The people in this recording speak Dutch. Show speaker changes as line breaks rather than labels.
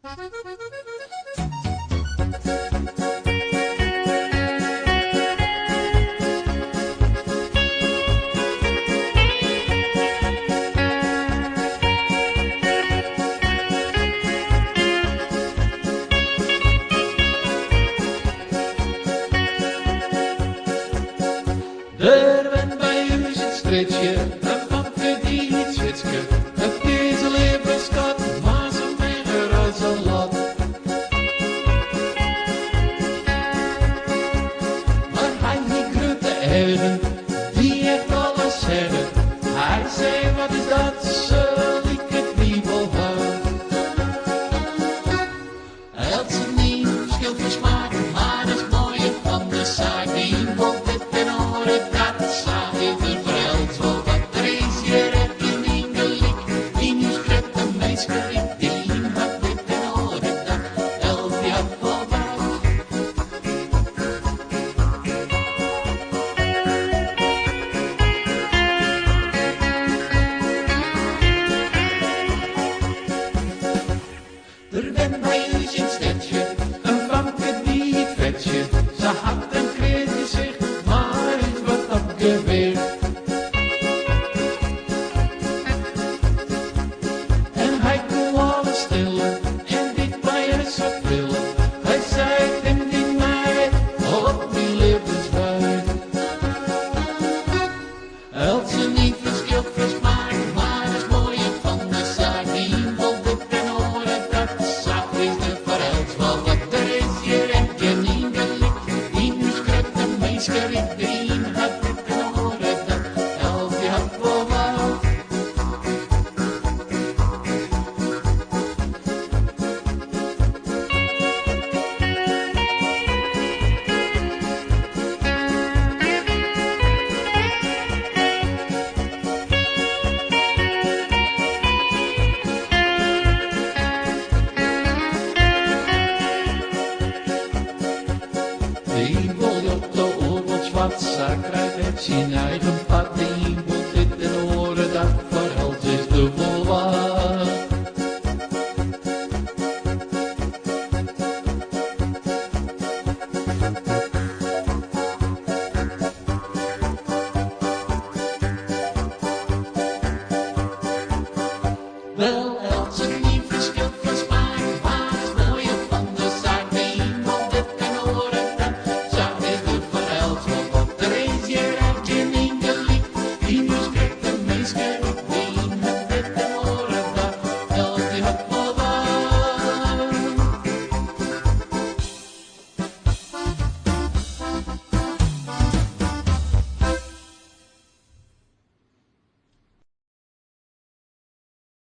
Er bent bij u een strjitsje, een famke die niet Tjitske. Het deze leven skat, maar zo meager als een lat. Maar hij die grutte eagen, die echt alles zeggen. Hij zei wat is dat, ze liket niet volhouden. Eltsenien verschilt van smaak, maar dat is mooie van de zaak. Die komt dit en horen dat, sla even verheld. Zo wat er is, je hebt je niet gelijk. Iens grutte meesker, die had dit en horen dat. Elf jaar voorbij. Er bent bij u een stedje, een famke die het vetje. Ze had een kreet gezicht, maar is wat opgeweerd. En hij kon alles stillen, en dit bij haar zo willen. Hij zei hem die meid, op die levenswijd. Eltsenien verschilt van smaak, maar dat is mooie van de zaak. Die wil dit en horen dat, zaak is de verheld. Wel wat er is, je hebt je niet gelijk. Iens grutte meesker, die had dit en horen dat. Elf jaar voorbij. Die wil op de oorlog zwart, ze krijgt het zijn eigen pad. Die